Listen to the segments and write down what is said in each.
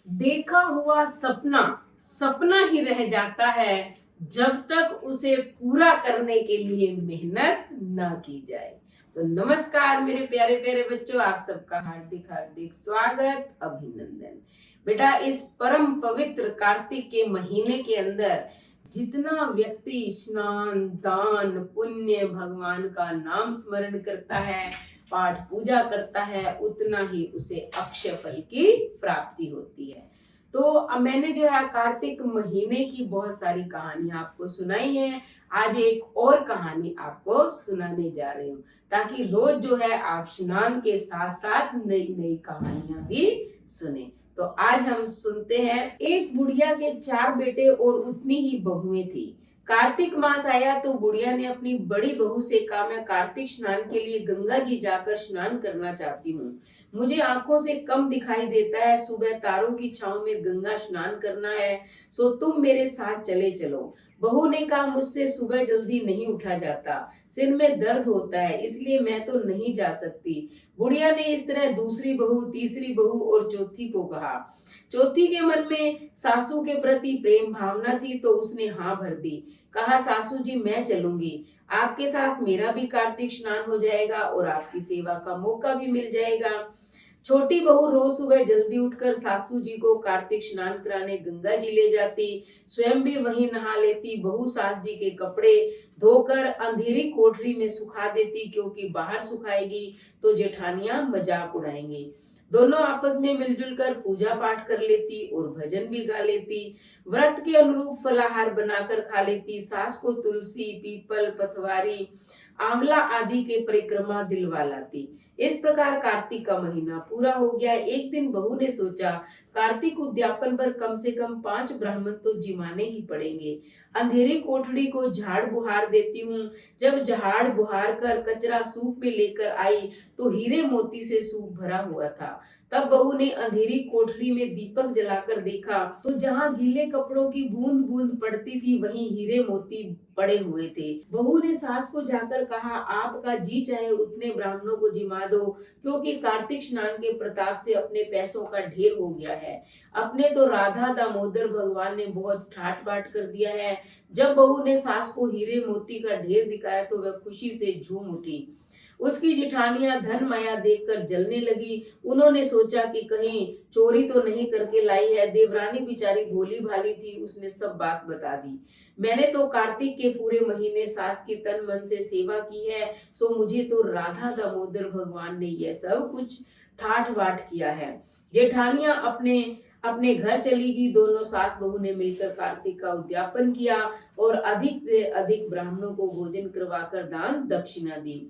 देखा हुआ सपना सपना ही रह जाता है जब तक उसे पूरा करने के लिए मेहनत ना की जाए। तो नमस्कार मेरे प्यारे प्यारे बच्चों, आप सबका हार्दिक हार्दिक स्वागत, अभिनंदन। बेटा, इस परम पवित्र कार्तिक के महीने के अंदर जितना व्यक्ति स्नान, दान, पुण्य, भगवान का नाम स्मरण करता है, पाठ पूजा करता है, उतना ही उसे अक्षय फल की प्राप्ति होती है। तो अब मैंने जो है कार्तिक महीने की बहुत सारी कहानियां आपको सुनाई है। आज एक और कहानी आपको सुनाने जा रही हूँ, ताकि रोज जो है आप स्नान के साथ साथ नई नई कहानियां भी सुने। तो आज हम सुनते हैं। एक बुढ़िया के 4 बेटे और उतनी ही बहुएं थी। कार्तिक मास आया तो बुढ़िया ने अपनी बड़ी बहू से कहा, मैं कार्तिक स्नान के लिए गंगा जी जाकर स्नान करना चाहती हूँ। मुझे आंखों से कम दिखाई देता है, सुबह तारों की छांव में गंगा स्नान करना है, सो तुम मेरे साथ चले चलो। बहू ने कहा, मुझसे सुबह जल्दी नहीं उठा जाता, सिर में दर्द होता है, इसलिए मैं तो नहीं जा सकती। बुढ़िया ने इस तरह दूसरी बहू, तीसरी बहू और चौथी को कहा। चौथी के मन में सासू के प्रति प्रेम भावना थी, तो उसने हाँ भर दी। कहा, सासू जी मैं चलूंगी, आपके साथ मेरा भी कार्तिक स्नान हो जाएगा और आपकी सेवा का मौका भी मिल जाएगा। छोटी बहू रोज सुबह जल्दी उठकर सासू जी को कार्तिक स्नान कराने गंगा जी ले जाती, स्वयं भी वहीं नहा लेती। बहू सास जी के कपड़े धोकर अंधेरी कोठरी में सुखा देती, क्योंकि बाहर सुखाएगी तो जेठानियां मजाक उड़ाएंगी। दोनों आपस में मिलजुल कर पूजा पाठ कर लेती और भजन भी गा लेती। व्रत के अनुरूप फलाहार बनाकर खा लेती। सास को तुलसी, पीपल, पतवारी, आंवला आदि के परिक्रमा दिलवा लाती। इस प्रकार कार्तिक का महीना पूरा हो गया। एक दिन बहू ने सोचा, कार्तिक उद्यापन पर कम से कम 5 ब्राह्मण तो जिमाने ही पड़ेंगे। अंधेरी कोठड़ी को झाड़ बुहार देती हूँ। जब झाड़ बुहार कर कचरा सूप में लेकर आई तो हीरे मोती से सूप भरा हुआ था। तब बहू ने अंधेरी कोठरी में दीपक जलाकर देखा तो जहाँ गीले कपड़ों की बूंद बूंद पड़ती थी, वहीं हीरे मोती पड़े हुए थे। बहू ने सास को जाकर कहा, आपका जी चाहे उतने ब्राह्मणों को जिमा दो, क्योंकि कार्तिक स्नान के प्रताप से अपने पैसों का ढेर हो गया है। अपने तो राधा दामोदर भगवान ने बहुत ठाट बाट कर दिया है। जब बहू ने सास को हीरे मोती का ढेर दिखाया तो वह खुशी से झूम उठी। उसकी जिठानियां धन माया देखकर जलने लगी। उन्होंने सोचा कि कहीं चोरी तो नहीं करके लाई है। देवरानी बेचारी भोली भाली थी, उसने सब बात बता दी। मैंने तो कार्तिक के पूरे महीने सास की तन मन से सेवा की है, सो मुझे तो राधा दामोदर भगवान ने यह सब कुछ ठाठ बाट किया है। जेठानियां अपने अपने घर चली गई। दोनों सास बहू ने मिलकर कार्तिक का उद्यापन किया और अधिक से अधिक ब्राह्मणों को भोजन करवाकर दान दक्षिणा दी।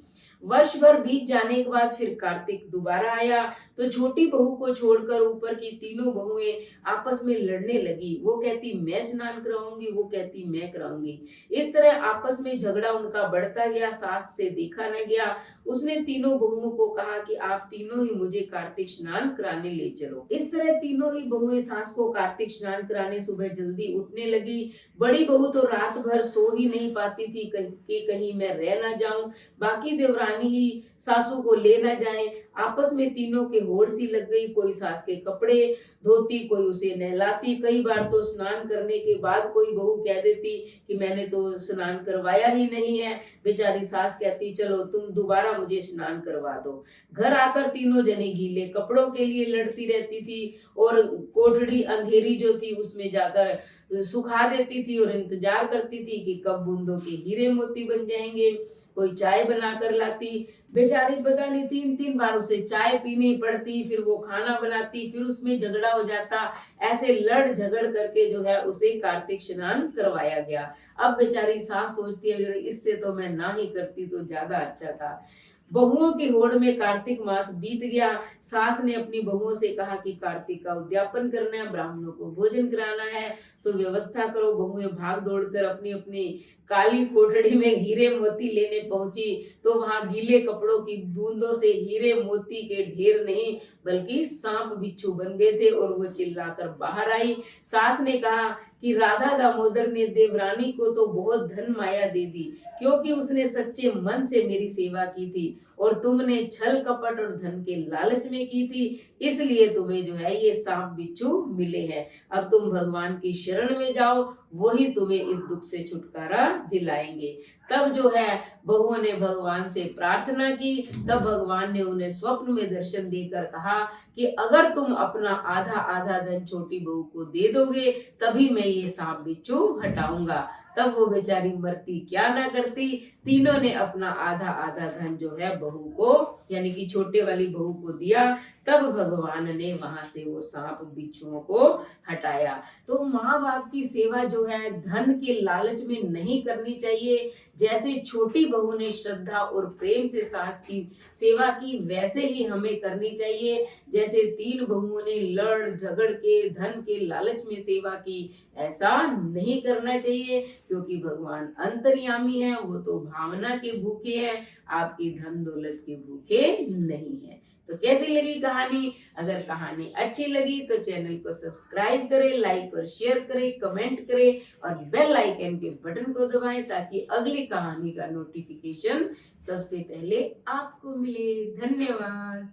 वर्ष भर बीत जाने के बाद फिर कार्तिक दोबारा आया तो छोटी बहू को छोड़कर ऊपर की तीनों बहुएं आपस में लड़ने लगी। वो कहती मैं स्नान कराऊंगी, वो कहती मैं कराऊंगी। इस तरह आपस में झगड़ा उनका बढ़ता गया। सास से देखा न गया। उसने तीनों बहुओं को कहा कि आप तीनों ही मुझे कार्तिक स्नान कराने ले चलो। इस तरह तीनों ही बहुएं सास को कार्तिक स्नान कराने सुबह जल्दी उठने लगी। बड़ी बहू तो रात भर सो ही नहीं पाती थी कि कहीं मैं रह ना जाऊं, बाकी देवरानी ही सासू को ले न जाए। आपस में तीनों के होड़ सी लग गई। कोई सास के कपड़े धोती, कोई उसे नहलाती। कई बार तो स्नान करने के बाद कोई बहू कह देती कि मैंने तो स्नान करवाया ही नहीं है। बेचारी सास कहती, चलो तुम दोबारा मुझे स्नान करवा दो। घर आकर तीनों जने गीले कपड़ों के लिए लड़ती रहती थी और कोठड़ी अंधेरी जो थी उसमें जाकर सुखा देती थी और इंतजार करती थी कि कब बूंदों के हीरे मोती बन जाएंगे। कोई चाय बनाकर लाती। बेचारी पता नहीं 3-3 बार उसे चाय पीनी पड़ती, फिर वो खाना बनाती, फिर उसमें झगड़ा हो जाता। ऐसे लड़ झगड़ करके जो है उसे कार्तिक स्नान करवाया गया। अब बेचारी सास सोचती है, अगर इससे तो मैं ना ही करती तो ज्यादा अच्छा था। बहुओं की होड़ में कार्तिक मास बीत गया। सास ने अपनी बहुओं से कहा कि कार्तिक का उद्यापन करना है, ब्राह्मणों को भोजन कराना है, सो व्यवस्था करो। बहुएं भाग दौड़ कर अपनी अपनी काली कोठड़ी में हीरे मोती लेने पहुंची तो वहां गीले कपड़ों की बूंदों से हीरे मोती के ढेर नहीं बल्कि सांप बिच्छू बन गए थे और वो चिल्लाकर बाहर आई। सास ने कहा कि राधा दामोदर ने देवरानी को तो बहुत धन माया दे दी क्योंकि उसने सच्चे मन से मेरी सेवा की थी और तुमने छल कपट और धन के लालच में की थी, इसलिए तुम्हें जो है ये सांप बिच्छू मिले हैं। अब तुम भगवान की शरण में जाओ, वही तुम्हें इस दुख से छुटकारा दिलाएंगे। तब जो है बहुओं ने भगवान से प्रार्थना की। तब भगवान ने उन्हें स्वप्न में दर्शन देकर कहा कि अगर तुम अपना आधा आधा धन छोटी बहू को दे दोगे तभी मैं ये सांप बिच्छू हटाऊंगा। तब वो बेचारी मरती क्या ना करती, तीनों ने अपना आधा आधा धन जो है बहू को यानी कि छोटे वाली बहू को दिया। तब भगवान ने वहां से वो सांप बिच्छुओं को हटाया। तो माँ बाप की सेवा जो है धन के लालच में नहीं करनी चाहिए। जैसे छोटी बहू ने श्रद्धा और प्रेम से सास की सेवा की वैसे ही हमें करनी चाहिए। जैसे तीन बहुओं ने लड़ झगड़ के धन के लालच में सेवा की, ऐसा नहीं करना चाहिए क्योंकि भगवान अंतर्यामी है, वो तो भावना के भूखे हैं, आपकी धन दौलत के भूखे नहीं है। तो कैसी लगी कहानी? अगर कहानी अच्छी लगी तो चैनल को सब्सक्राइब करें, लाइक और शेयर करें, कमेंट करें और बेल आइकन के बटन को दबाएं ताकि अगली कहानी का नोटिफिकेशन सबसे पहले आपको मिले। धन्यवाद।